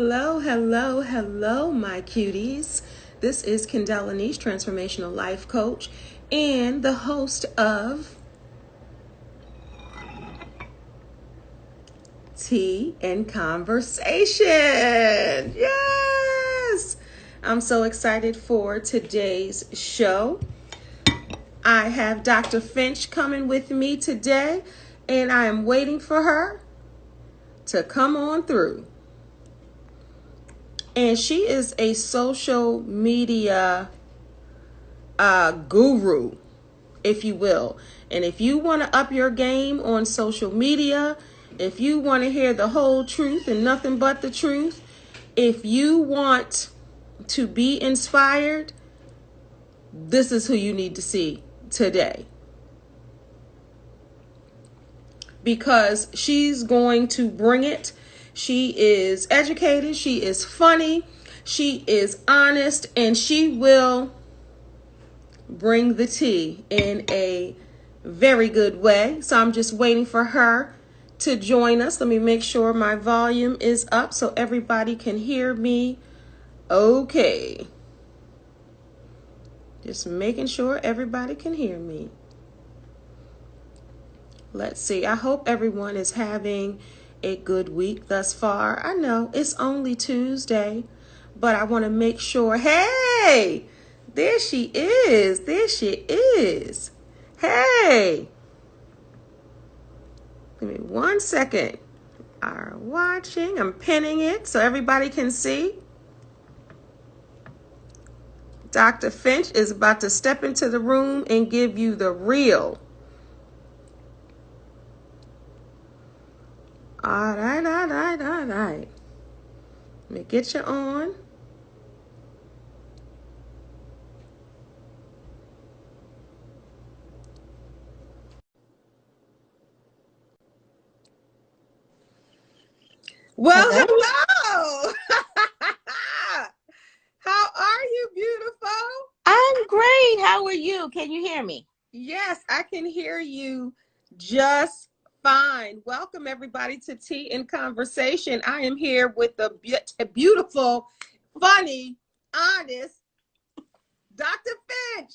Hello, hello, hello, my cuties. This is Kendell Lenice, Transformational Life Coach, and the host of Tea and Conversation. Yes! I'm so excited for today's show. I have Dr. Finch coming with me today, and I am waiting for her to come on through. And she is a social media guru, if you will. And if you want to up your game on social media, if you want to hear the whole truth and nothing but the truth, if you want to be inspired, this is who you need to see today. Because she's going to bring it. She is educated, she is funny, she is honest, and she will bring the tea in a very good way. So I'm just waiting for her to join us. Let me make sure my volume is up so everybody can hear me. Okay. Just making sure everybody can hear me. Let's see. I hope everyone is having a good week thus far. I know it's only Tuesday, but I want to make sure. Hey, there she is. There she is. Hey. Give me 1 second. Are watching. I'm pinning it so everybody can see. Dr. Finch is about to step into the room and give you the real. All right. Let me get you on. Well, hello. How are you, beautiful? I'm great. How are you? Can you hear me? Yes, I can hear you just fine. Welcome, everybody, to Tea and Conversation. I am here with the beautiful, funny, honest Dr. Finch.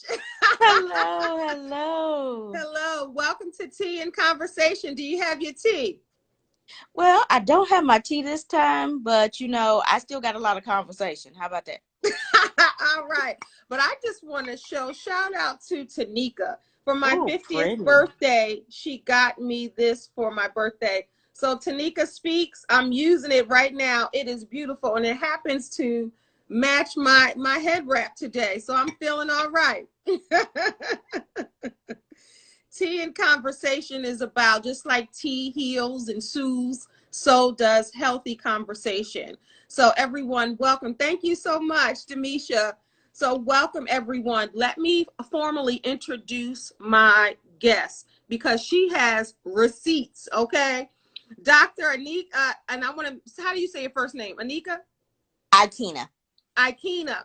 Hello. Hello. Welcome to Tea and Conversation. Do you have your tea? Well, I don't have my tea this time, but I still got a lot of conversation. How about that? All right. But I just want to shout out to Tanika. For my 50th birthday, she got me this for my birthday. So Tanika Speaks, I'm using it right now. It is beautiful, and it happens to match my head wrap today. So I'm feeling all right. Tea and Conversation is about, just like tea heals and soothes, so does healthy conversation. So everyone, welcome. Thank you so much, Demisha. So welcome, everyone. Let me formally introduce my guest because she has receipts, okay? Dr. Anika, and I want to, how do you say your first name? Anika? Aikyna. Aikyna.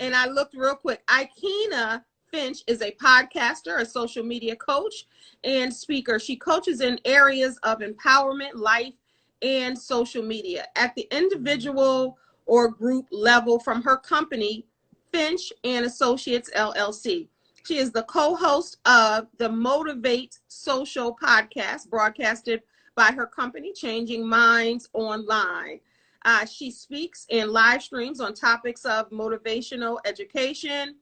And I looked real quick. Aikyna Finch is a podcaster, a social media coach, and speaker. She coaches in areas of empowerment, life, and social media at the individual or group level from her company, Finch and Associates, LLC. She is the co-host of the Motivate Social podcast, broadcasted by her company, Changing Minds Online. She speaks and live streams on topics of motivational education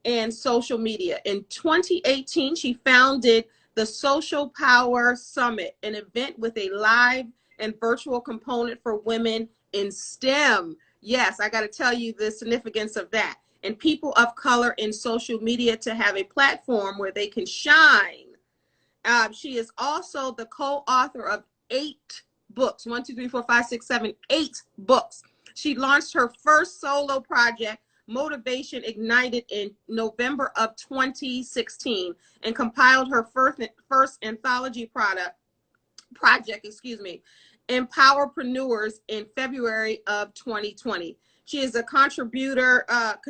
and social media. In 2018, she founded the Social Power Summit, an event with a live and virtual component for women in STEM. Yes, I got to tell you the significance of that. And people of color in social media to have a platform where they can shine. She is also the co-author of 8 books. 1, 2, 3, 4, 5, 6, 7, 8 books. She launched her first solo project, Motivation Ignited, in November of 2016, and compiled her first anthology project, Empowerpreneurs, in February of 2020. She is a contributor, of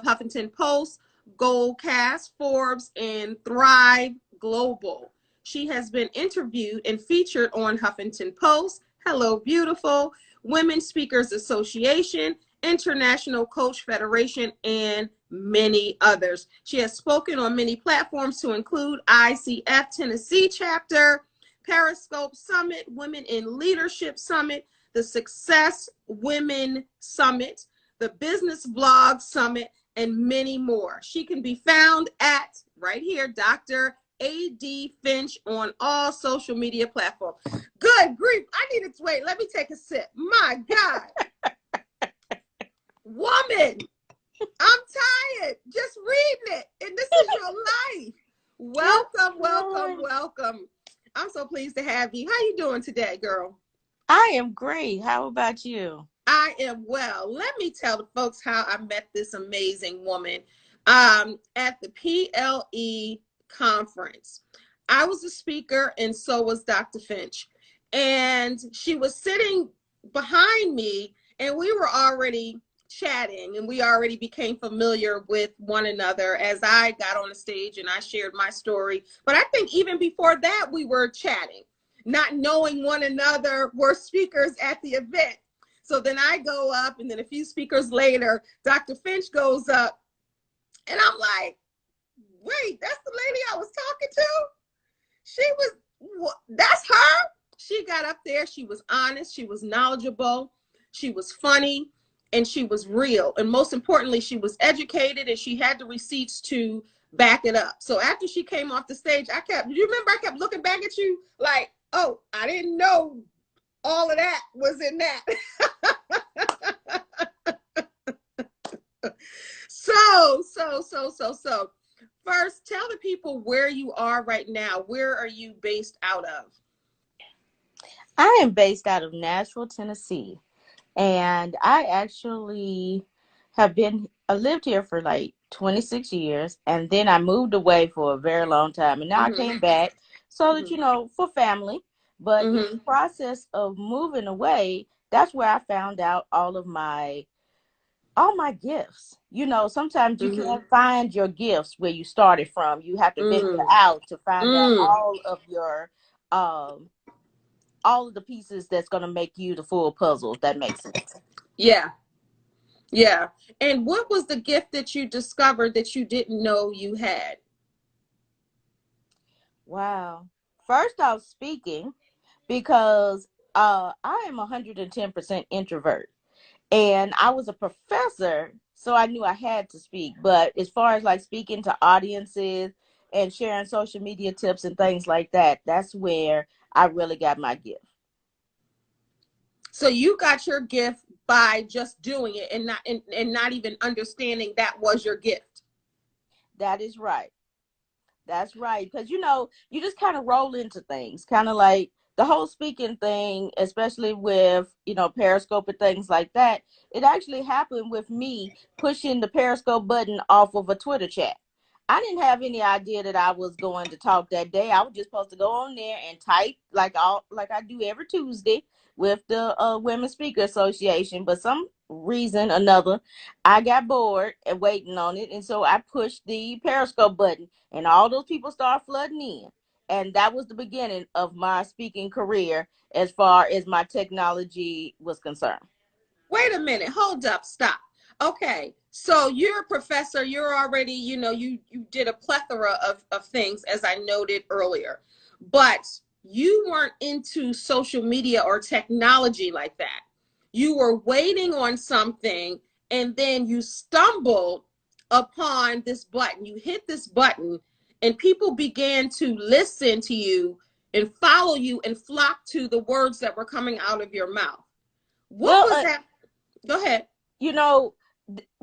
Huffington Post, Goldcast, Forbes, and Thrive Global. She has been interviewed and featured on Huffington Post, Hello Beautiful, Women Speakers Association, International Coach Federation, and many others. She has spoken on many platforms to include ICF Tennessee chapter, Periscope Summit, Women in Leadership Summit, the Success Women Summit, the Business Blog Summit, and many more. She can be found at, right here, Dr. A.D. Finch on all social media platforms. Good grief. I needed to wait. Let me take a sip. My God. Woman, I'm tired. Just reading it. And this is your life. Welcome, welcome, welcome. I'm so pleased to have you. How you doing today, girl? I am great. How about you? I am well. Let me tell the folks how I met this amazing woman at the PLE conference. I was a speaker and so was Dr. Finch. And she was sitting behind me and we were already chatting and we already became familiar with one another as I got on the stage and I shared my story. But I think even before that, we were chatting, not knowing one another, were speakers at the event. So then I go up and then a few speakers later, Dr. Finch goes up and I'm like, wait, that's the lady I was talking to? She was, that's her? She got up there, she was honest, she was knowledgeable, she was funny, and she was real. And most importantly, she was educated and she had the receipts to back it up. So after she came off the stage, you remember I kept looking back at you like, oh, I didn't know all of that was in that. So. First, tell the people where you are right now. Where are you based out of? I am based out of Nashville, Tennessee. And I actually lived here for like 26 years. And then I moved away for a very long time. And now I came back so that, for family. But in the process of moving away, that's where I found out all my gifts. Sometimes you can't find your gifts where you started from. You have to venture out to find out all of the pieces that's going to make you the full puzzle, if that makes sense. Yeah. Yeah. And what was the gift that you discovered that you didn't know you had? Wow. First off, speaking, because I am 110% introvert. And I was a professor, so I knew I had to speak. But as far as like speaking to audiences and sharing social media tips and things like that, that's where I really got my gift. So you got your gift by just doing it and not even understanding that was your gift. That is right. That's right. Because, you just kind of roll into things, kind of like the whole speaking thing, especially with, Periscope and things like that. It actually happened with me pushing the Periscope button off of a Twitter chat. I didn't have any idea that I was going to talk that day. I was just supposed to go on there and type like I do every Tuesday with the Women Speaker Association. But some reason or another, I got bored and waiting on it. And so I pushed the Periscope button and all those people started flooding in. And that was the beginning of my speaking career as far as my technology was concerned. Wait a minute. Hold up. Stop. Okay. So you're a professor. You're already, you did a plethora of things, as I noted earlier. But you weren't into social media or technology like that. You were waiting on something and then you stumbled upon this button. You hit this button and people began to listen to you and follow you and flock to the words that were coming out of your mouth. What was that? Go ahead.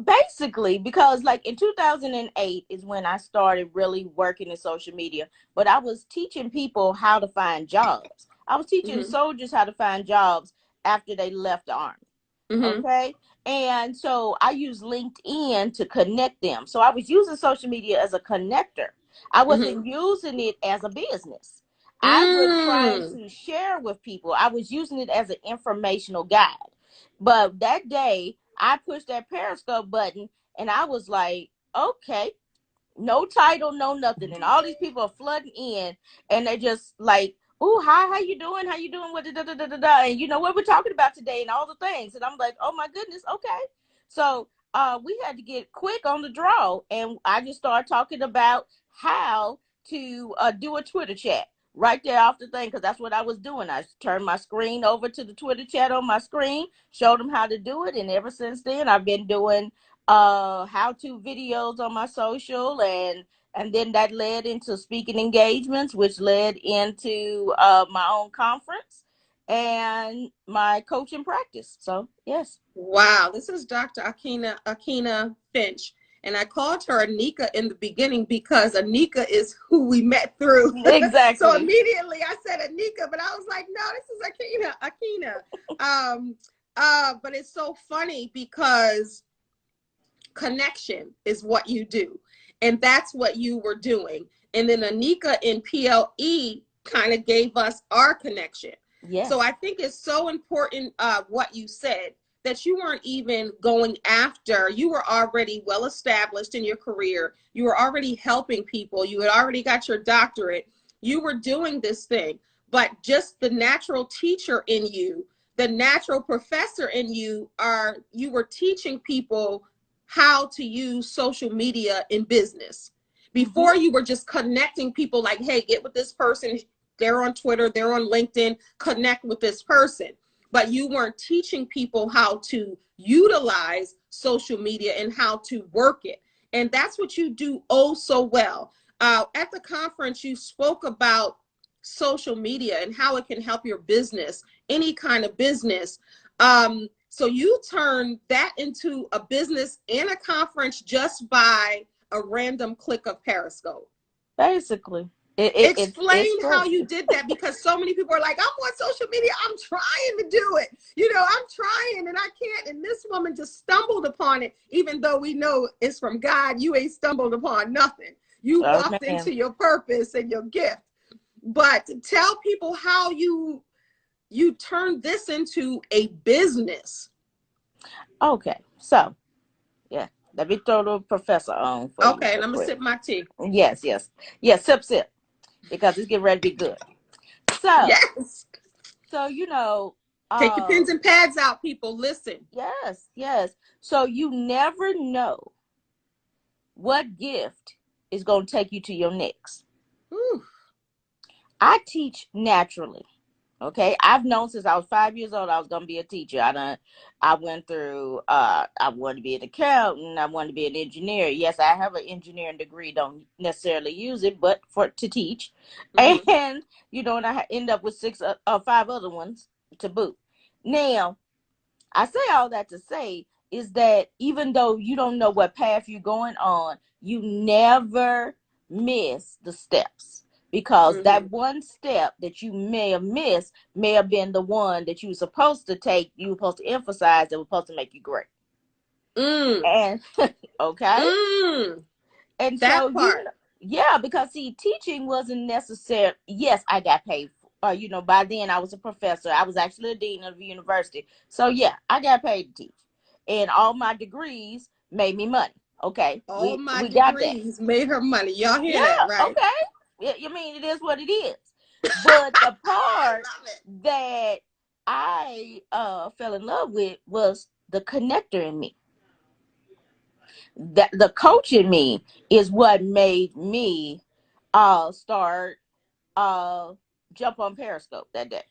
Basically, because like in 2008 is when I started really working in social media, but I was teaching people how to find jobs. I was teaching soldiers how to find jobs after they left the Army. Okay. And so I used LinkedIn to connect them. So I was using social media as a connector. I wasn't using it as a business. I was trying to share with people. I was using it as an informational guide. But that day I pushed that Periscope button and I was like, okay, no title, no nothing. And all these people are flooding in and they're just like oh, hi, how you doing? How you doing? What da, da, da, da, da. And you know what we're talking about today and all the things. And I'm like, oh my goodness, okay. So we had to get quick on the draw. And I just started talking about how to do a Twitter chat right there off the thing, because that's what I was doing. I turned my screen over to the Twitter chat on my screen, showed them how to do it. And ever since then, I've been doing how-to videos on my social, and then that led into speaking engagements, which led into my own conference and my coaching practice. So yes. Wow, this is Dr. Aikyna Finch. And I called her Anika in the beginning because Anika is who we met through. So Exactly. immediately I said Anika, but I was like, no, this is Aikyna. But it's so funny because connection is what you do. And that's what you were doing. And then Anika in PLE kind of gave us our connection. Yes. So I think it's so important what you said, that you weren't even going after, you were already well established in your career. You were already helping people. You had already got your doctorate. You were doing this thing, but just the natural teacher in you, the natural professor in you, you were teaching people how to use social media in business. Before, you were just connecting people like, hey, get with this person. They're on Twitter, they're on LinkedIn, connect with this person. But you weren't teaching people how to utilize social media and how to work it. And that's what you do oh so well. At the conference, you spoke about social media and how it can help your business, any kind of business. So you turn that into a business and a conference just by a random click of Periscope. Basically. It's Explain true. how you did that, because so many people are like, I'm on social media, I'm trying to do it. I'm trying and I can't. And this woman just stumbled upon it, even though we know it's from God. You ain't stumbled upon nothing. You walked into your purpose and your gift. But to tell people how you turned this into a business. Okay. So, yeah. Let me throw the professor on for you. Okay, and I'm going to sip my tea. Yes. Sip. Because it's getting ready to be good. So, yes. So, take your pens and pads out, people. Listen. Yes. So you never know what gift is going to take you to your next. Whew. I teach naturally. Okay. I've known since I was 5 years old I was going to be a teacher. I went through, I wanted to be an accountant. I wanted to be an engineer. Yes, I have an engineering degree. Don't necessarily use it, but to teach. And, and I end up with 5 other ones to boot. Now, I say all that to say is that even though you don't know what path you're going on, you never miss the steps, because that one step that you may have missed may have been the one that you were supposed to take, you were supposed to emphasize, that was supposed to make you great. And okay. And that so part. because see, teaching wasn't necessary. Yes, I got paid for, by then I was a professor. I was actually a dean of the university. So yeah, I got paid to teach. And all my degrees made me money. Okay. All my we got that. degrees made her money. Y'all hear that, right? Okay. I mean, it is what it is. But the part that I fell in love with was the connector in me. That the coach in me is what made me start jump on Periscope that day,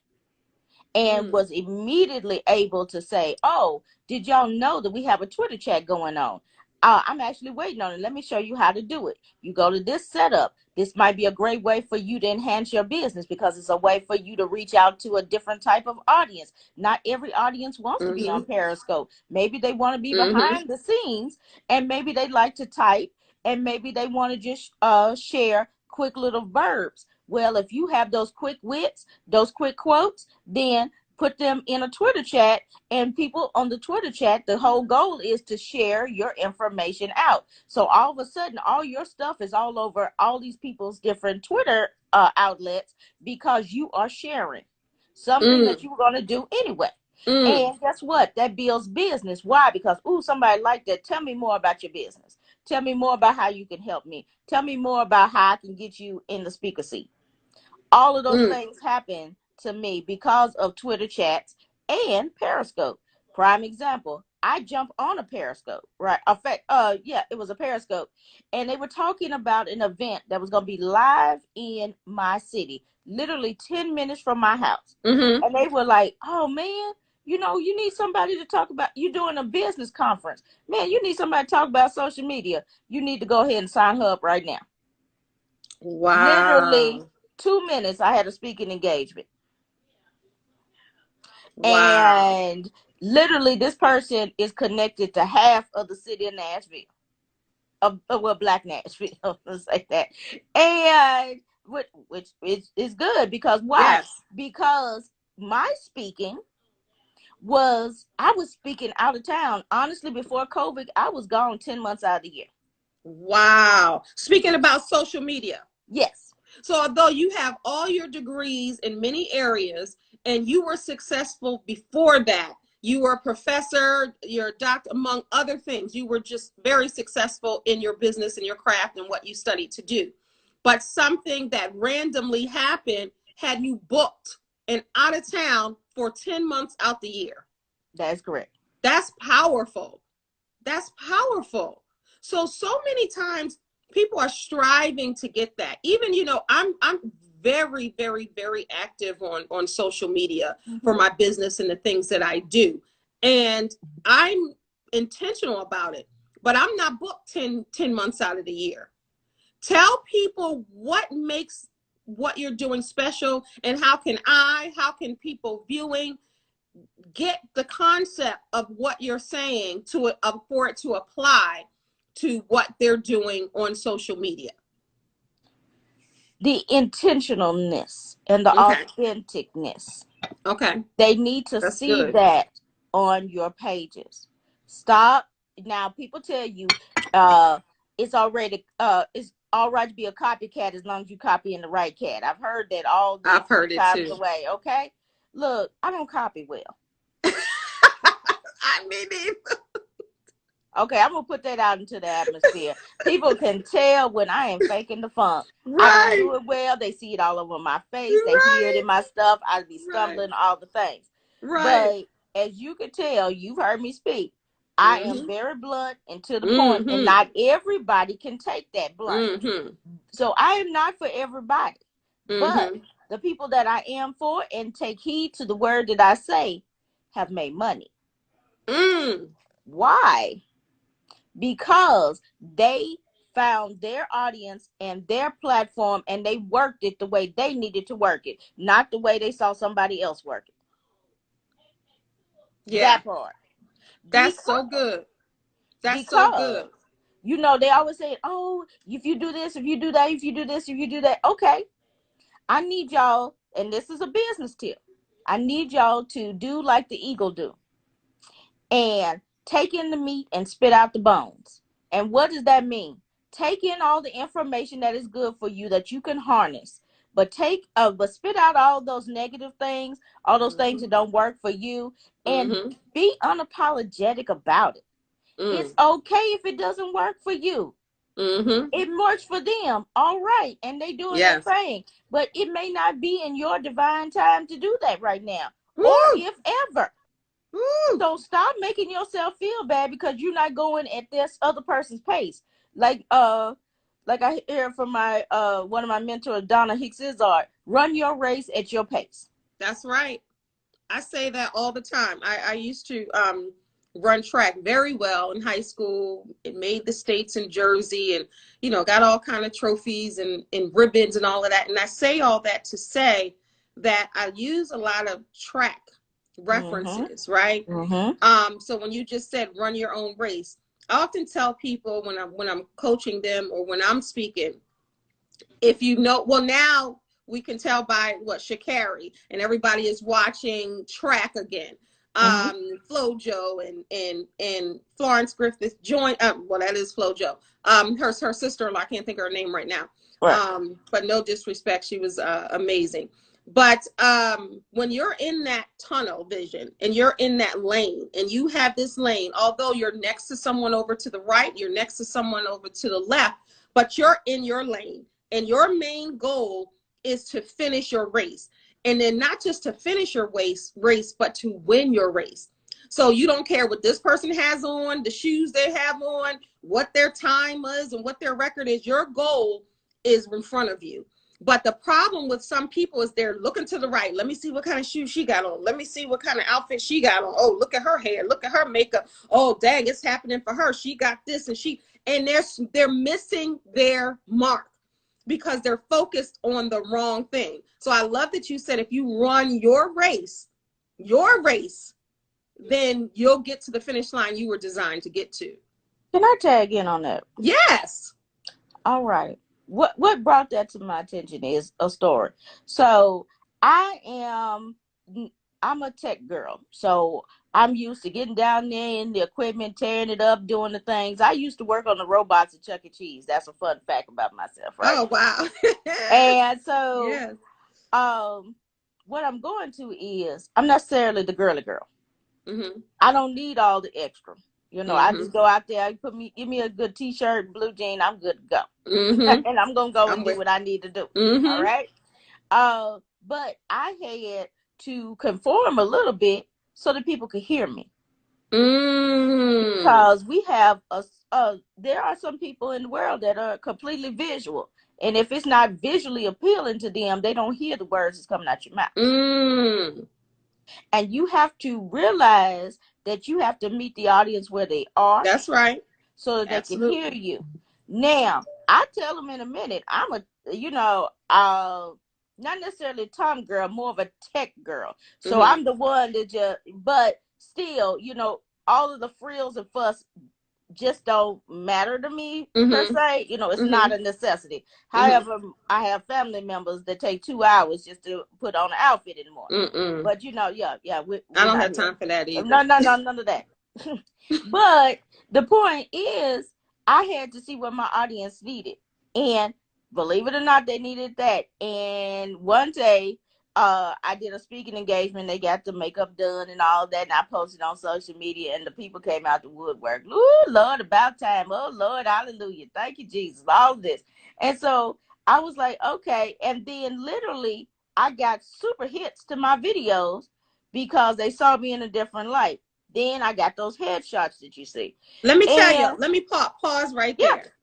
and was immediately able to say, oh, did y'all know that we have a Twitter chat going on? I'm actually waiting on it. Let me show you how to do it. You go to this setup. This might be a great way for you to enhance your business, because it's a way for you to reach out to a different type of audience. Not every audience wants to be on Periscope. Maybe they want to be behind the scenes, and maybe they like to type, and maybe they want to just share quick little verbs. Well, if you have those quick wits, those quick quotes, then put them in a Twitter chat, and people on the Twitter chat, the whole goal is to share your information out. So all of a sudden, all your stuff is all over all these people's different Twitter outlets, because you are sharing something that you were going to do anyway. And guess what? That builds business. Why? Because, somebody like that. Tell me more about your business. Tell me more about how you can help me. Tell me more about how I can get you in the speaker seat. All of those things happen to me because of Twitter chats and Periscope. Prime example, I jumped on a Periscope, right? Yeah, it was a Periscope. And they were talking about an event that was going to be live in my city, literally 10 minutes from my house. Mm-hmm. And they were like, oh, man, you know, you need somebody to talk about, you doing a business conference. Man, you need somebody to talk about social media. You need to go ahead and sign her up right now. Wow. Literally 2 minutes, I had a speaking engagement. Wow. And literally, this person is connected to half of the city of Nashville. Well, Black Nashville, let's say that. And which is good because why? Yes. Because my speaking I was speaking out of town. Honestly, before COVID, I was gone 10 months out of the year. Wow. Speaking about social media. Yes. So although you have all your degrees in many areas and you were successful before that, you were a professor, you're a doctor, among other things, you were just very successful in your business and your craft and what you studied to do. But something that randomly happened had you booked and out of town for 10 months out the year. That's correct. That's powerful. That's powerful. So many times people are striving to get that. Even, you know, I'm very, very, very active on social media for my business and the things that I do. And I'm intentional about it, but I'm not booked 10 months out of the year. Tell people what makes what you're doing special, and how can people viewing get the concept of what you're saying for it to apply to what they're doing on social media. The intentionalness and the authenticness. Okay. They need to see that on your pages. Stop. Now, people tell you it's all right to be a copycat as long as you copy in the right cat. I've heard that all the I've heard it times too. away. Okay. Look, I don't copy well. I mean, okay, I'm gonna put that out into the atmosphere. People can tell when I am faking the funk. Right. I don't do it well. They see it all over my face. They hear it in my stuff. I be stumbling all the things. Right. But as you can tell, you've heard me speak. I am very blunt and to the point, and not everybody can take that blunt. So I am not for everybody. But the people that I am for and take heed to the word that I say have made money. Why? Because they found their audience and their platform and they worked it the way they needed to work it, not the way they saw somebody else work it. Yeah. That part. That's so good. That's so good. You know, they always say, oh, if you do this, if you do that, if you do this, if you do that. Okay. I need y'all, and this is a business tip. I need y'all to do like the eagle do. And take in the meat and spit out the bones. And what does that mean? Take in all the information that is good for you that you can harness, but spit out all those negative things, all those things that don't work for you, and be unapologetic about it. It's okay if it doesn't work for you. It works for them, all right, and they doing their thing, but it may not be in your divine time to do that right now, or if ever. So stop making yourself feel bad because you're not going at this other person's pace. Like I hear from my one of my mentors, Donna Hicks-Izard, run your race at your pace. That's right. I say that all the time. I used to run track very well in high school. It made the states in Jersey, and you know, got all kind of trophies and ribbons and all of that. And I say all that to say that I use a lot of track references, right? So when you just said run your own race, I often tell people when I'm coaching them or when I'm speaking, if you know, well, now we can tell by what Sha'Carri and everybody is watching track again. FloJo and Florence Griffith joined. Well, that is FloJo. Her sister-in-law, I can't think of her name right now. Right. But no disrespect, she was amazing. But when you're in that tunnel vision and you're in that lane and you have this lane, although you're next to someone over to the right, you're next to someone over to the left, but you're in your lane and your main goal is to finish your race. And then not just to finish your race, but to win your race. So you don't care what this person has on, the shoes they have on, what their time is and what their record is. Your goal is in front of you. But the problem with some people is they're looking to the right. Let me see what kind of shoes she got on. Let me see what kind of outfit she got on. Oh, look at her hair. Look at her makeup. Oh, dang, it's happening for her. She got this and they're missing their mark because they're focused on the wrong thing. So I love that you said if you run your race, then you'll get to the finish line you were designed to get to. Can I tag in on that? Yes. All right. What brought that to my attention is a story. So I'm a tech girl. So I'm used to getting down there in the equipment, tearing it up, doing the things. I used to work on the robots at Chuck E. Cheese. That's a fun fact about myself, right? Oh, wow. And so yes. What I'm going to is I'm not necessarily the girly girl. Mm-hmm. I don't need all the extra. You know, mm-hmm. I just go out there, give me a good t-shirt, blue jean, I'm good to go. Mm-hmm. And I'm going to go and do what I need to do. Mm-hmm. All right. But I had to conform a little bit so that people could hear me. Because we have there are some people in the world that are completely visual. And if it's not visually appealing to them, they don't hear the words that's coming out your mouth. And you have to realize that you have to meet the audience where they are. That's right. So that Absolutely. They can hear you. Now, I tell them in a minute, I'm not necessarily a tom girl, more of a tech girl. So I'm the one that but still, all of the frills and fuss just don't matter to me per se. It's not a necessity. However, I have family members that take 2 hours just to put on an outfit anymore. But I don't have time for that either. No, none of that. But the point is, I had to see what my audience needed, and believe it or not, they needed that. And one day, I did a speaking engagement. They got the makeup done and all that, and I posted on social media, and the people came out the woodwork. Ooh, Lord, about time. Oh, Lord, hallelujah. Thank you, Jesus. All this. And so I was like, okay. And then literally, I got super hits to my videos because they saw me in a different light. Then I got those headshots that you see. Let me tell you, let me pause right there.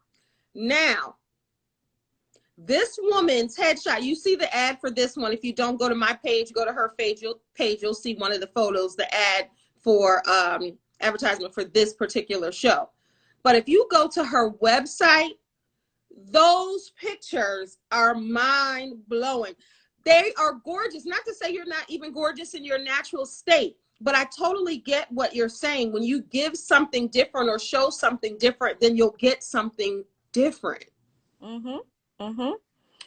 Now, this woman's headshot, you see the ad for this one. If you don't go to my page, go to her page, you'll see one of the photos, the ad for advertisement for this particular show. But if you go to her website, those pictures are mind-blowing. They are gorgeous. Not to say you're not even gorgeous in your natural state, but I totally get what you're saying. When you give something different or show something different, then you'll get something different. And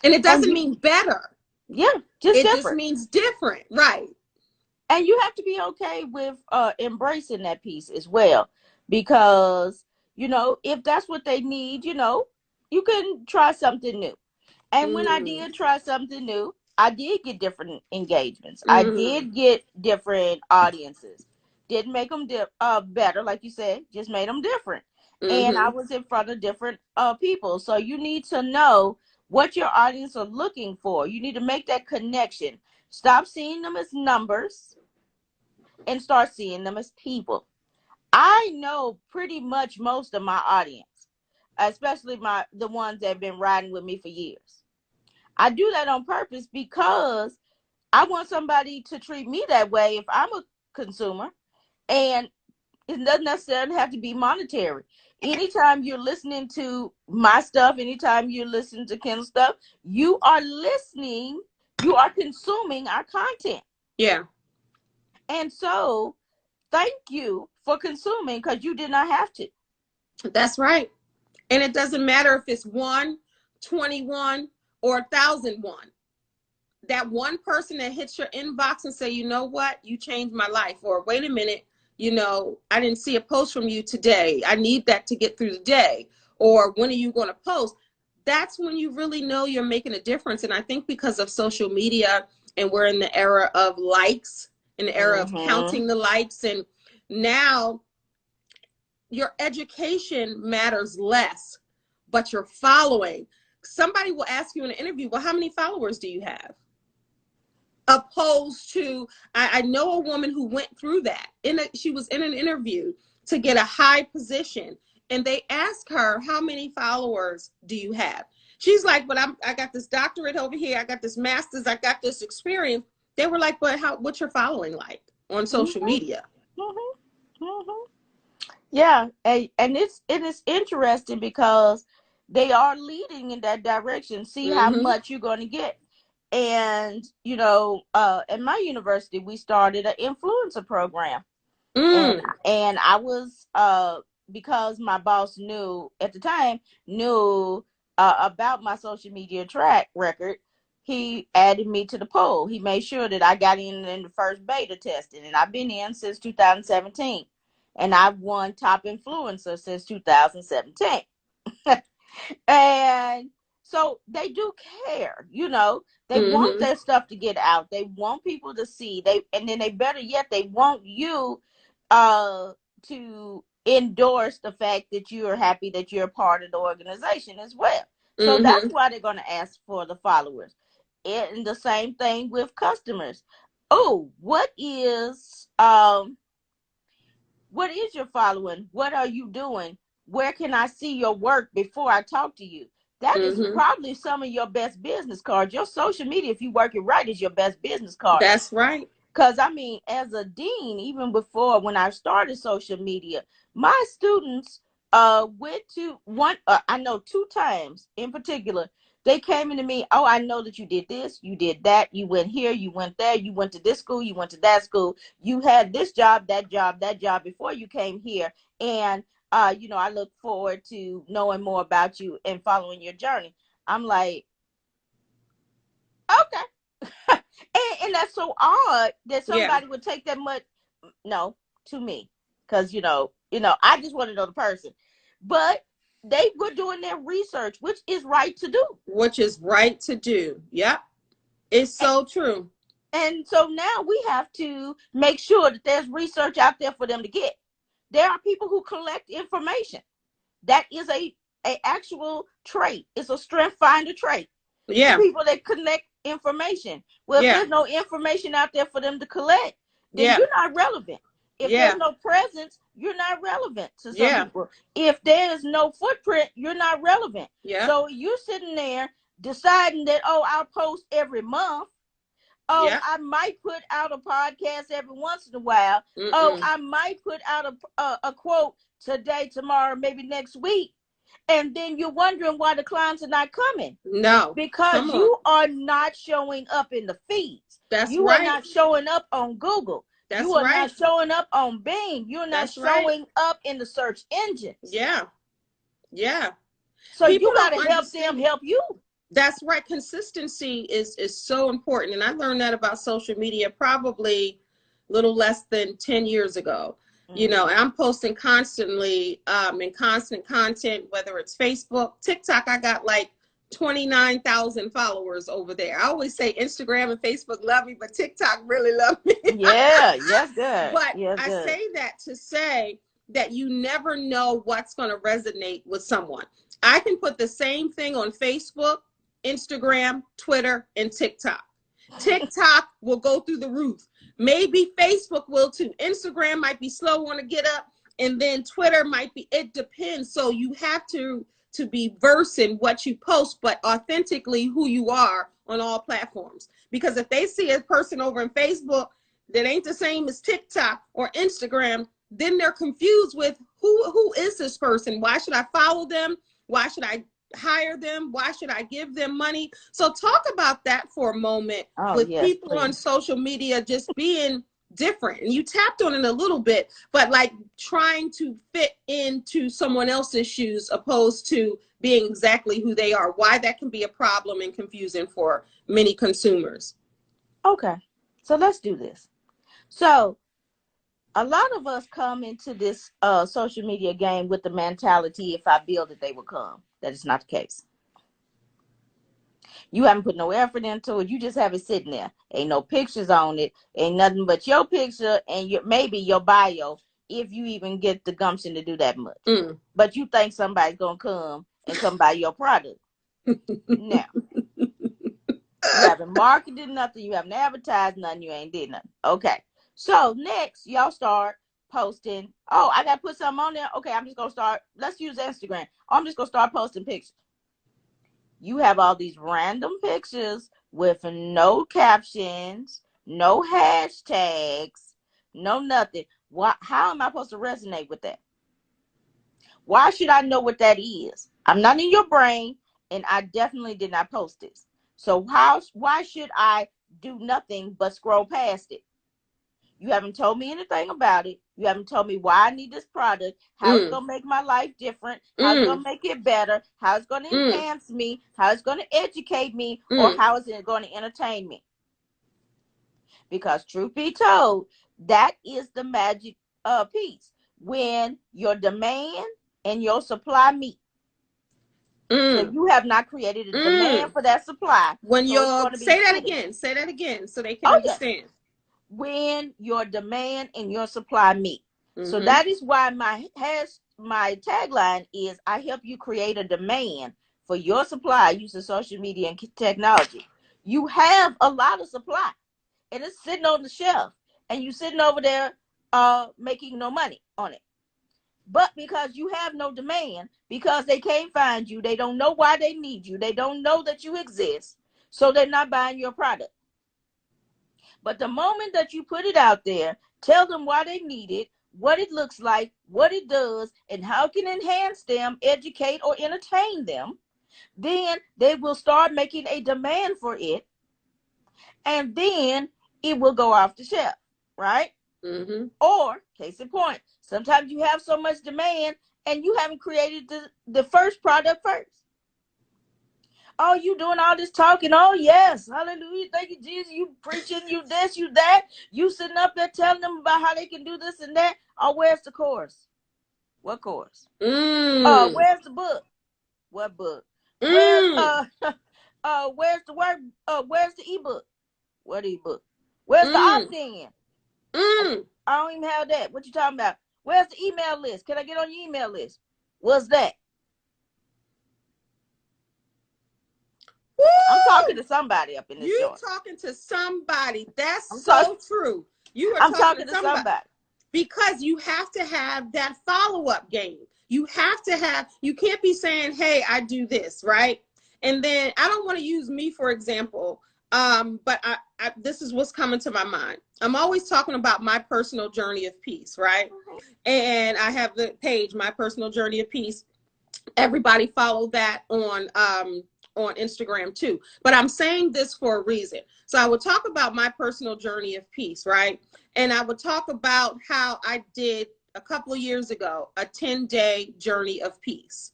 it doesn't mean better. Yeah, just it different. Just means different, right? And you have to be okay with embracing that piece as well, because if that's what they need, you can try something new. And when I did try something new, I did get different engagements. I did get different audiences. Didn't make them better, like you said, just made them different. And I was in front of different people. So you need to know what your audience are looking for. You need to make that connection. Stop seeing them as numbers and start seeing them as people. I know pretty much most of my audience, especially the ones that have been riding with me for years. I do that on purpose because I want somebody to treat me that way if I'm a consumer. And it doesn't necessarily have to be monetary. Anytime you're listening to my stuff, anytime you're listening to Kendall's stuff, you are consuming our content. Yeah. And so thank you for consuming, because you did not have to. That's right. And it doesn't matter if it's 1, 21, or 1,001. That one person that hits your inbox and say, you know what, you changed my life. Or wait a minute, I didn't see a post from you today. I need that to get through the day. Or when are you going to post? That's when you really know you're making a difference. And I think because of social media, and we're in the era of likes, in the era of counting the likes, and now your education matters less, but your following. somebody will ask you in an interview, well, how many followers do you have? Opposed to, I know a woman who went through that. She was in an interview to get a high position, and they asked her, how many followers do you have? She's like, but I got this doctorate over here. I got this master's. I got this experience. They were like, but what's your following like on social media? Yeah, and it's interesting because they are leading in that direction. See how much you're going to get. And, you know, at my university, we started an influencer program. And I was, because my boss knew at the time, about my social media track record, he added me to the poll. He made sure that I got in the first beta testing, and I've been in since 2017. And I've won top influencer since 2017. And so they do care, you know, they want their stuff to get out. They want people to see, and then they better yet, they want you to endorse the fact that you are happy that you're a part of the organization as well. So that's why they're going to ask for the followers. And the same thing with customers. Oh, what is your following? What are you doing? Where can I see your work before I talk to you? That is probably some of your best business cards. Your social media, if you work it right, is your best business card. That's right. Because, I mean, as a dean, even before when I started social media, my students went to I know 2 times in particular, they came into me, oh, I know that you did this, you did that, you went here, you went there, you went to this school, you went to that school, you had this job, that job before you came here. And, you know, I look forward to knowing more about you and following your journey. I'm like, okay. and that's so odd that somebody would take that much, no, to me. Because, you know, I just want to know the person. But they were doing their research, which is right to do. Yep. It's so true. And so now we have to make sure that there's research out there for them to get. There are people who collect information. That is a actual trait. It's a strength finder trait. Yeah. People that collect information. Well, if there's no information out there for them to collect, then you're not relevant. If there's no presence, you're not relevant to some people. If there's no footprint, you're not relevant. Yeah. So you're sitting there deciding that, oh, I'll post every month. Oh, I might put out a podcast every once in a while. Oh, I might put out a quote today, tomorrow, maybe next week. And then you're wondering why the clients are not coming. No. Because you are not showing up in the feeds. You are not showing up on Google. You are not showing up on Bing. You're not showing up in the search engines. Yeah. Yeah. So you got to help them help you. That's right. Consistency is so important. And I learned that about social media probably a little less than 10 years ago. You know, and I'm posting constantly in constant content, whether it's Facebook, TikTok. I got like 29,000 followers over there. I always say Instagram and Facebook love me, but TikTok really love me. Yeah, yes, good. But I say that to say that you never know what's going to resonate with someone. I can put the same thing on Facebook, Instagram, Twitter, and TikTok. TikTok will go through the roof. Maybe Facebook will too. Instagram might be slow on to get up, and then Twitter might be, it depends. So you have to be versed in what you post, but authentically who you are on all platforms. Because if they see a person over in Facebook that ain't the same as TikTok or Instagram, then they're confused with who is this person? Why should I follow them? Why should I hire them? Why should I give them money? So talk about that for a moment with people on social media just being different. And you tapped on it a little bit, but like trying to fit into someone else's shoes opposed to being exactly who they are. Why that can be a problem and confusing for many consumers. Okay, so let's do this. So a lot of us come into this social media game with the mentality, if I build it, they will come. That is not the case. You haven't put no effort into it. You just have it sitting there. Ain't no pictures on it. Ain't nothing but your picture and maybe your bio, if you even get the gumption to do that much. But you think somebody's going to come and come buy your product. Now, you haven't marketed nothing, you haven't advertised nothing, you ain't did nothing. Okay. So next, y'all start posting. Oh, I got to put something on there. Okay, I'm just going to start. Let's use Instagram. I'm just going to start posting pictures. You have all these random pictures with no captions, no hashtags, no nothing. How am I supposed to resonate with that? Why should I know what that is? I'm not in your brain, and I definitely did not post this. So why should I do nothing but scroll past it? You haven't told me anything about it. You haven't told me why I need this product, how it's going to make my life different, how it's going to make it better, how it's going to enhance me, how it's going to educate me, or how is it going to entertain me. Because truth be told, that is the magic piece. When your demand and your supply meet. So you have not created a demand for that supply. When so you're, say that again, so they can understand. Yes. When your demand and your supply meet. So that is why my tagline is, I help you create a demand for your supply using social media and technology. You have a lot of supply, and it's sitting on the shelf, and you're sitting over there making no money on it. But because you have no demand, because they can't find you, they don't know why they need you, they don't know that you exist, so they're not buying your product. But the moment that you put it out there, tell them why they need it, what it looks like, what it does, and how it can enhance them, educate, or entertain them, then they will start making a demand for it, and then it will go off the shelf, right? Or, case in point, sometimes you have so much demand and you haven't created the first product first. Oh, you doing all this talking. Oh, yes. Hallelujah. Thank you, Jesus. You preaching, you this, you that. You sitting up there telling them about how they can do this and that. Oh, where's the course? What course? Where's the book? What book? Where's where's the word? Where's the ebook? What ebook? Where's the opt-in? I don't even have that. What you talking about? Where's the email list? Can I get on your email list? What's that? Woo! I'm talking to somebody up in this joint. You talking to somebody. That's so true. You are talking to somebody. Because you have to have that follow-up game. You have to have, you can't be saying, hey, I do this, right? And then I don't want to use me, for example, but this is what's coming to my mind. I'm always talking about my personal journey of peace, right? And I have the page, My Personal Journey of Peace. Everybody follow that on Instagram too. But I'm saying this for a reason. So I would talk about my personal journey of peace, right? And I would talk about how I did a couple of years ago, a 10-day journey of peace.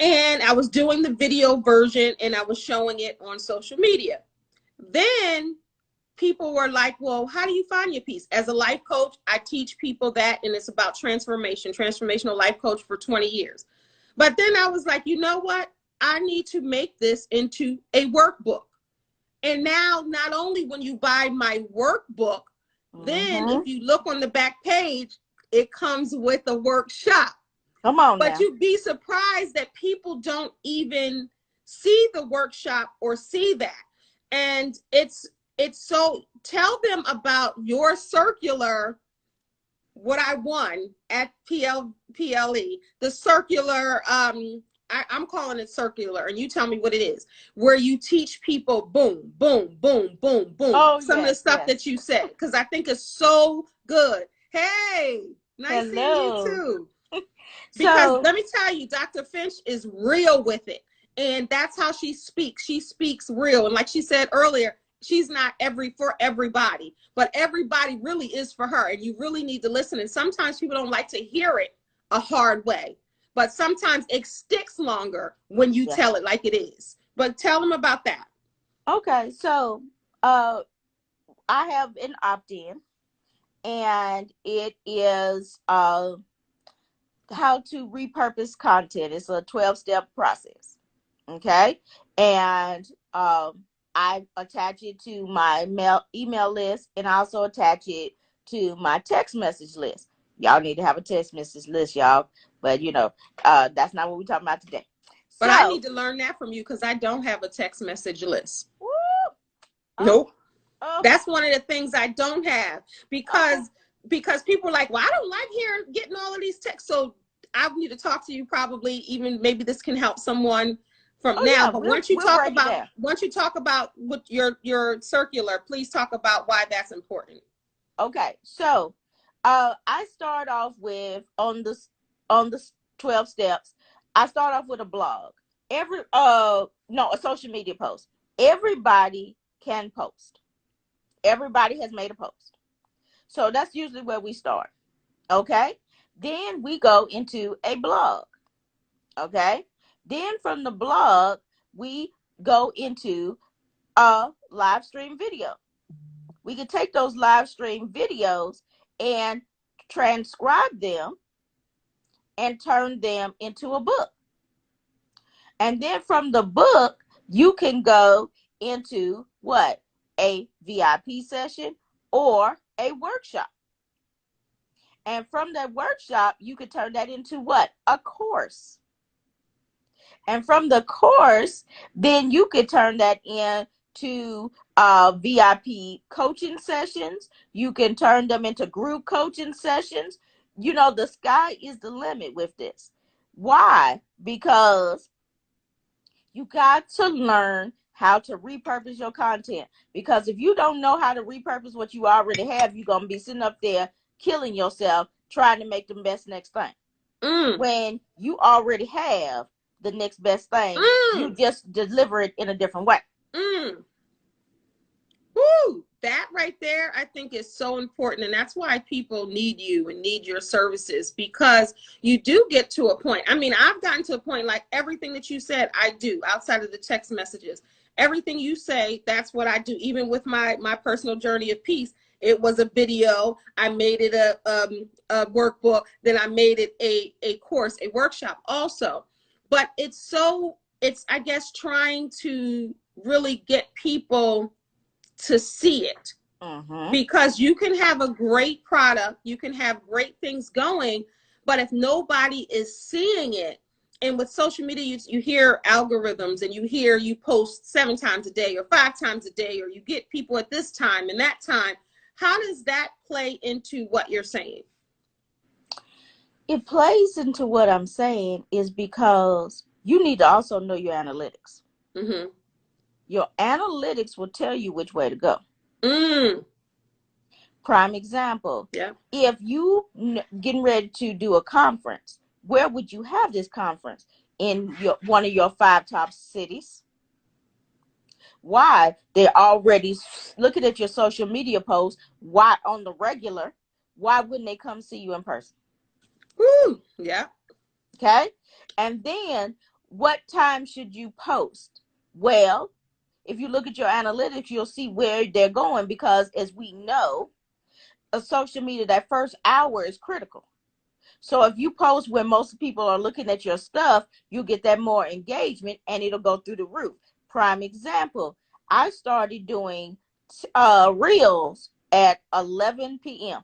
And I was doing the video version and I was showing it on social media. Then people were like, well, how do you find your peace? As a life coach, I teach people that, and it's about transformation, transformational life coach for 20 years. But then I was like, you know what? I need to make this into a workbook. And now, not only when you buy my workbook, then if you look on the back page, it comes with a workshop. Come on But now. you'd be surprised that people don't even see the workshop or see that. And it's so, tell them about your circular, what I won at PLE, the circular, I'm calling it circular, and you tell me what it is, where you teach people boom, boom, boom, boom, boom. Some of the stuff that you said, because I think it's so good. Hey, nice seeing you too. Because let me tell you, Dr. Finch is real with it. And that's how she speaks. She speaks real. And like she said earlier, she's not for everybody, but everybody really is for her. And you really need to listen. And sometimes people don't like to hear it a hard way, but sometimes it sticks longer when you tell it like it is. But tell them about that. Okay. So I have an opt-in, and it is how to repurpose content. It's a 12-step process. Okay. And I attach it to my email list, and I also attach it to my text message list. Y'all need to have a text message list, y'all. But, you know, that's not what we're talking about today. But I So, need to learn that from you because I don't have a text message list. woo, Nope. oh, That's one of the things I don't have because people are like, well, I don't like getting all of these texts. So I need to talk to you probably, even maybe this can help someone from now. yeah, But we'll break it down. once you talk about what your circular, please talk about why that's important. Okay, so I start off with on the 12 steps. I start off with a blog. A social media post. Everybody can post. Everybody has made a post. So that's usually where we start. Okay? Then we go into a blog. Okay? Then from the blog, we go into a live stream video. We can take those live stream videos and transcribe them and turn them into a book. And then from the book, you can go into what? A VIP session or a workshop. And from that workshop, you could turn that into what? A course. And from the course, then you could turn that into VIP coaching sessions. You can turn them into group coaching sessions. You know, the sky is the limit with this. Why? Because you got to learn how to repurpose your content. Because if you don't know how to repurpose what you already have, you're going to be sitting up there killing yourself trying to make the best next thing. When you already have the next best thing, you just deliver it in a different way. Woo! That right there, I think is so important. And that's why people need you and need your services, because you do get to a point. I mean, I've gotten to a point like everything that you said, I do outside of the text messages. Everything you say, that's what I do. Even with my personal journey of peace, it was a video. I made it a workbook. Then I made it a course, a workshop also. But it's I guess, trying to really get people to see it. Because you can have a great product, you can have great things going, but if nobody is seeing it, and with social media, you hear algorithms and you post 7 times a day or 5 times a day, or you get people at this time and that time. How does that play into what you're saying? It plays into what I'm saying is because you need to also know your analytics. Your analytics will tell you which way to go. Prime example. Yeah. If you getting ready to do a conference, where would you have this conference? In one of your 5 top cities. Why? They're already looking at your social media posts. Why on the regular? Why wouldn't they come see you in person? Yeah. Okay. And then what time should you post? Well, if you look at your analytics, you'll see where they're going, because as we know, a social media, that first hour is critical. So if you post when most people are looking at your stuff, you get that more engagement and it'll go through the roof. Prime example, I started doing reels at 11 p.m.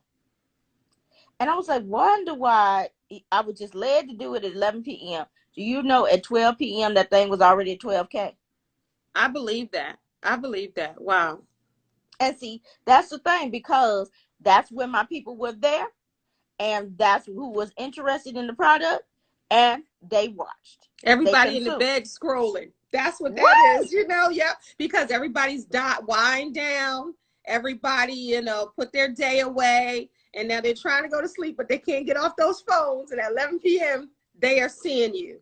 And I was like, wonder why I was just led to do it at 11 p.m. Do you know at 12 p.m. that thing was already at 12K? I believe that. Wow. And see, that's the thing, because that's when my people were there, and that's who was interested in the product, and they watched. Everybody in the bed scrolling. That's what that is, yeah. Because everybody's wind down. Everybody, put their day away. And now they're trying to go to sleep, but they can't get off those phones. And at 11 p.m., they are seeing you.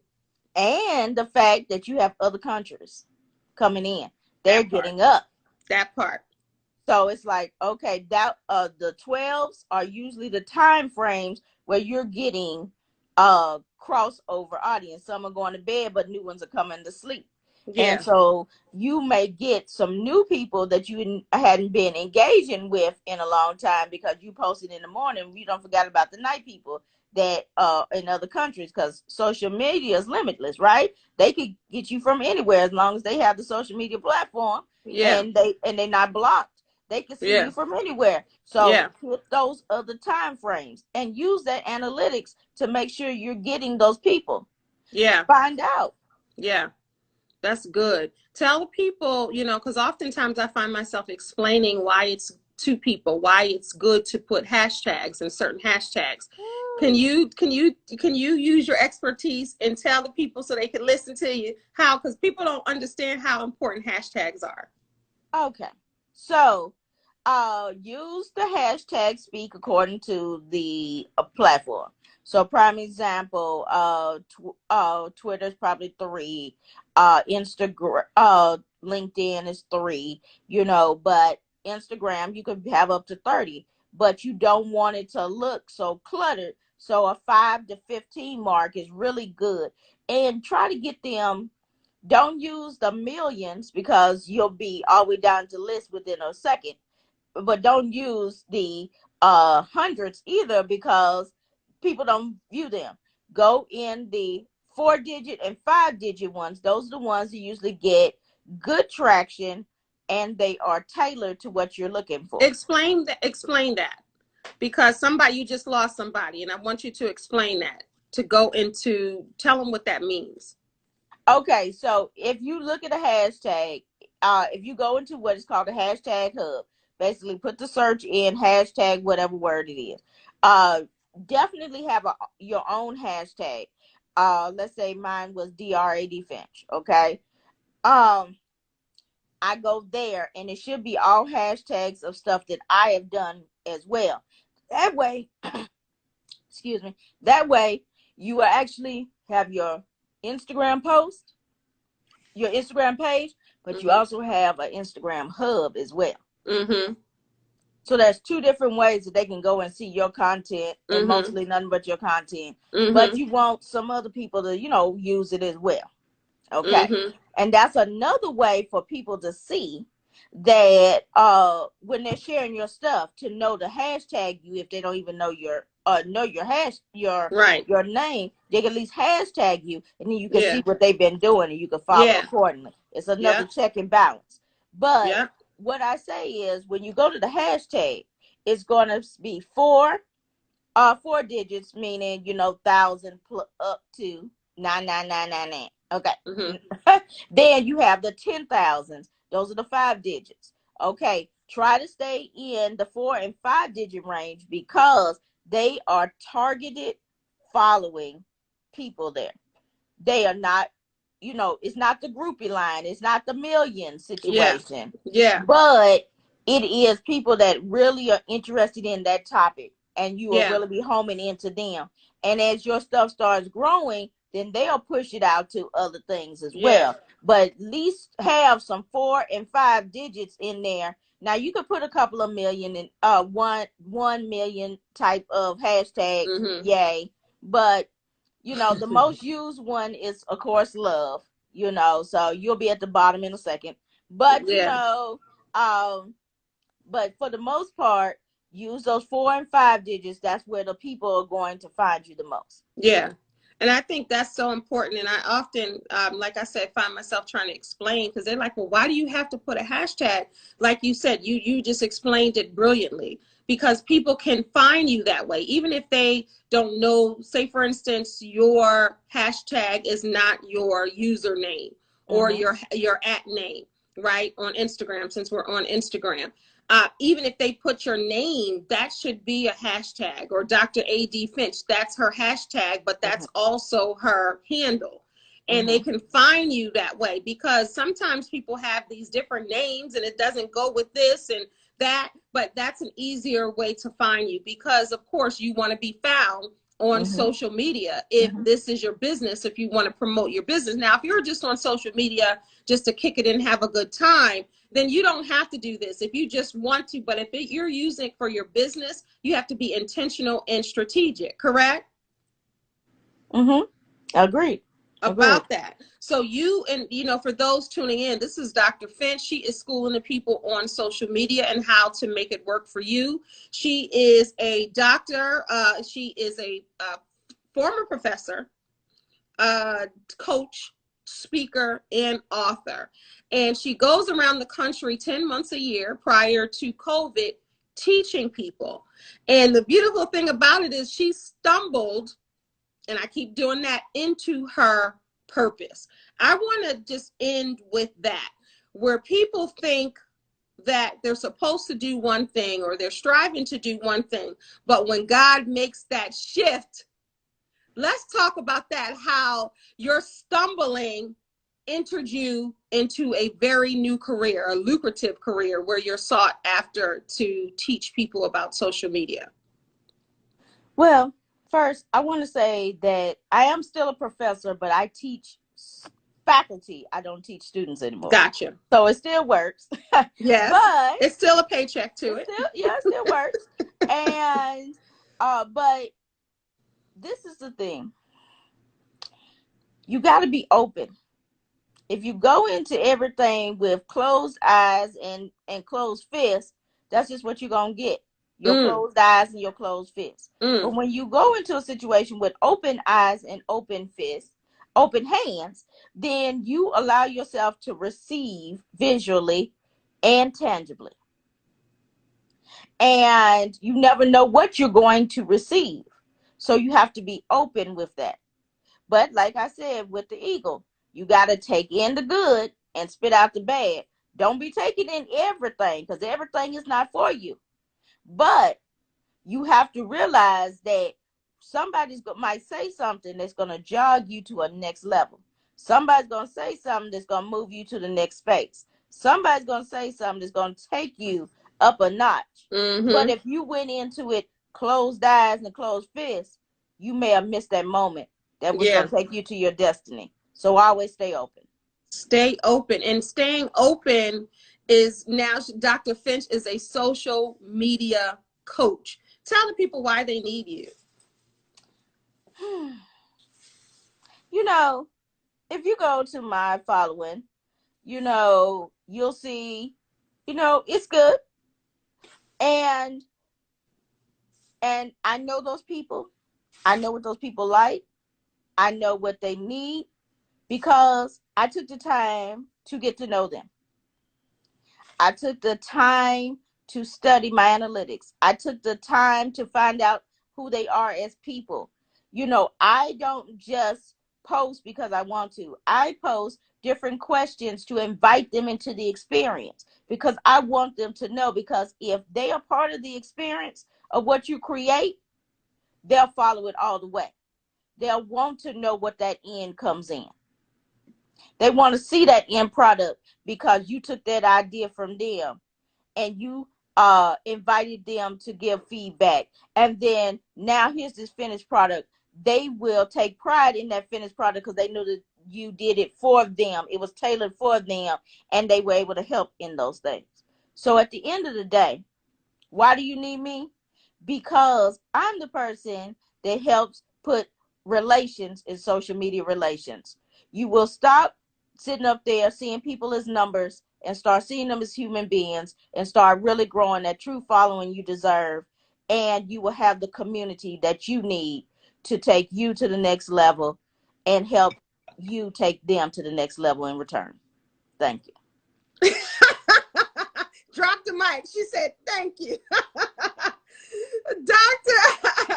And the fact that you have other countries coming in. They're getting up. That part. So it's like, okay, that the 12s are usually the time frames where you're getting crossover audience. Some are going to bed, but new ones are coming to sleep. Yeah. And so you may get some new people that you hadn't been engaging with in a long time, because you posted in the morning. You don't forget about the night people that in other countries, because social media is limitless, right? They could get you from anywhere as long as they have the social media platform. Yeah. And they're not blocked. They can see you from anywhere. So put those other time frames and use that analytics to make sure you're getting those people. Yeah. Find out. Yeah. That's good. Tell people, you know, because oftentimes I find myself explaining why it's to people, why it's good to put hashtags and certain hashtags. Can you use your expertise and tell the people so they can listen to you how, because people don't understand how important hashtags are. Okay. So use the hashtag speak according to the platform. So prime example, Twitter is probably 3, Instagram, LinkedIn is 3, you know, but Instagram you could have up to 30, but you don't want it to look so cluttered. So a 5 to 15 mark is really good, and try to get them. Don't use the millions because you'll be all the way down to list within a second. But don't use the hundreds either because people don't view them. Go in the 4-digit and 5-digit ones. Those are the ones you usually get good traction, and they are tailored to what you're looking for. Explain that. Explain that, because somebody, you just lost somebody, and I want you to explain that, to go into, tell them what that means. Okay, so if you look at a hashtag, if you go into what is called a hashtag hub, basically put the search in hashtag whatever word it is. Definitely have your own hashtag. Let's say mine was DRAD Finch. Okay. I go there and it should be all hashtags of stuff that I have done as well. That way, excuse me, that way you will actually have your Instagram post, your Instagram page, but you also have an Instagram hub as well. So there's 2 different ways that they can go and see your content, and mostly nothing but your content. But you want some other people to, you know, use it as well. Okay. And that's another way for people to see that when they're sharing your stuff, to know to hashtag you if they don't even know your your name. They can at least hashtag you, and then you can see what they've been doing, and you can follow accordingly. It's another check and balance. But what I say is, when you go to the hashtag, it's going to be 4 digits, meaning, you know, 1,000 up to 99999. Okay. Then you have the 10,000s. Those are the 5 digits. Okay. Try to stay in the 4 and 5 digit range because they are targeted following people there. They are not, you know, it's not the groupie line. It's not the million situation. But it is people that really are interested in that topic, and you will really be homing into them. And as your stuff starts growing, then they'll push it out to other things as well. But at least have some 4 and 5 digits in there. Now you could put a couple of million in 1 million type of hashtag, yay. But you know, the most used one is, of course, love, you know, so you'll be at the bottom in a second. But, you know, but for the most part, use those 4 and 5 digits. That's where the people are going to find you the most. Yeah. And I think that's so important. And I often, like I said, find myself trying to explain, because they're like, well, why do you have to put a hashtag? Like you said, you just explained it brilliantly, because people can find you that way. Even if they don't know, say, for instance, your hashtag is not your username or your at name, right? On Instagram, since we're on Instagram. Even if they put your name, that should be a hashtag. Or Dr. A.D. Finch, that's her hashtag, but that's also her handle. And they can find you that way, because sometimes people have these different names and it doesn't go with this and that, but that's an easier way to find you, because of course you want to be found on social media if this is your business, if you want to promote your business. Now, if you're just on social media just to kick it and have a good time, then you don't have to do this if you just want to. But if you're using it for your business, you have to be intentional and strategic, correct? Agreed. About that. So you, and you know, for those tuning in, this is Dr. Finch. She is schooling the people on social media and how to make it work for you. She is a doctor. She is a former professor, coach, speaker, and author. And she goes around the country 10 months a year prior to COVID teaching people. And the beautiful thing about it is she stumbled, and I keep doing that, into her purpose. I want to just end with that, where people think that they're supposed to do one thing or they're striving to do one thing, but when God makes that shift, let's talk about that, how your stumbling entered you into a very new career, a lucrative career where you're sought after to teach people about social media. Well, first, I want to say that I am still a professor, but I teach faculty. I don't teach students anymore. Gotcha. So it still works. Yes. But it's still a paycheck to it. Yeah, it still works. And but this is the thing. You got to be open. If you go into everything with closed eyes and closed fists, that's just what you're going to get. Your closed eyes and your closed fists. But when you go into a situation with open eyes and open fists, open hands, then you allow yourself to receive visually and tangibly. And you never know what you're going to receive. So you have to be open with that. But like I said, with the eagle, you got to take in the good and spit out the bad. Don't be taking in everything, because everything is not for you. But you have to realize that somebody might say something that's going to jog you to a next level. Somebody's going to say something that's going to move you to the next space. Somebody's going to say something that's going to take you up a notch. But if you went into it closed eyes and closed fists, you may have missed that moment that was going to take you to your destiny. So always stay open. Stay open. And staying open is now, Dr. Finch is a social media coach. Tell the people why they need you. You know, if you go to my following, you know, you'll see, you know, it's good. And I know those people. I know what those people like. I know what they need, because I took the time to get to know them. I took the time to study my analytics. I took the time to find out who they are as people. You know, I don't just post because I want to. I post different questions to invite them into the experience, because I want them to know, because if they are part of the experience of what you create, they'll follow it all the way. They'll want to know what that end comes in. They want to see that end product, because you took that idea from them and you invited them to give feedback. And then now here's this finished product. They will take pride in that finished product, because they knew that you did it for them. It was tailored for them, and they were able to help in those things. So at the end of the day, why do you need me? Because I'm the person that helps put relations in social media relations. You will stop sitting up there seeing people as numbers and start seeing them as human beings, and start really growing that true following you deserve. And you will have the community that you need to take you to the next level and help you take them to the next level in return. Thank you. Drop the mic. She said, thank you. Dr.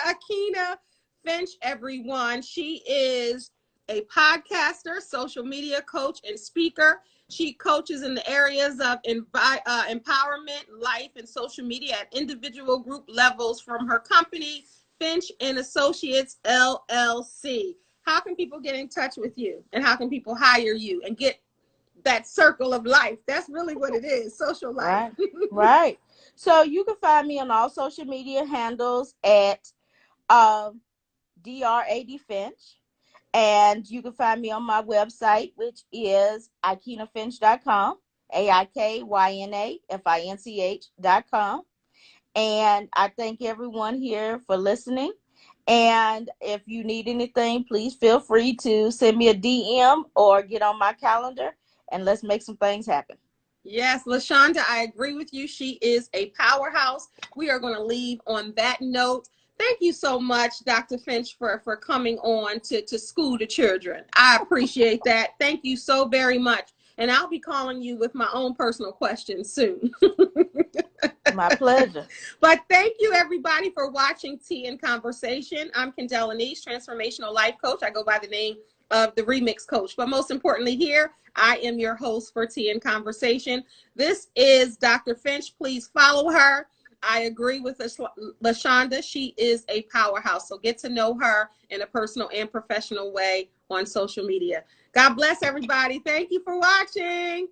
Aikyna Finch, everyone. She is a podcaster, social media coach, and speaker. She coaches in the areas of empowerment, life, and social media at individual group levels from her company, Finch and Associates, LLC. How can people get in touch with you? And how can people hire you and get that circle of life? That's really what it is, social life. Right. So you can find me on all social media handles at DRAD Finch. And you can find me on my website, which is AikynnaFinch.com, AIKYNAFINCH.com. And I thank everyone here for listening. And if you need anything, please feel free to send me a DM or get on my calendar, and let's make some things happen. Yes, LaShonda, I agree with you. She is a powerhouse. We are going to leave on that note. Thank you so much, Dr. Finch, for coming on to school the children. I appreciate that. Thank you so very much. And I'll be calling you with my own personal questions soon. My pleasure. But thank you, everybody, for watching Tea and Conversation. I'm Kendell Lenice, Transformational Life Coach. I go by the name of the Remix Coach. But most importantly here, I am your host for Tea and Conversation. This is Dr. Finch. Please follow her. I agree with LaShonda. She is a powerhouse. So get to know her in a personal and professional way on social media. God bless everybody. Thank you for watching.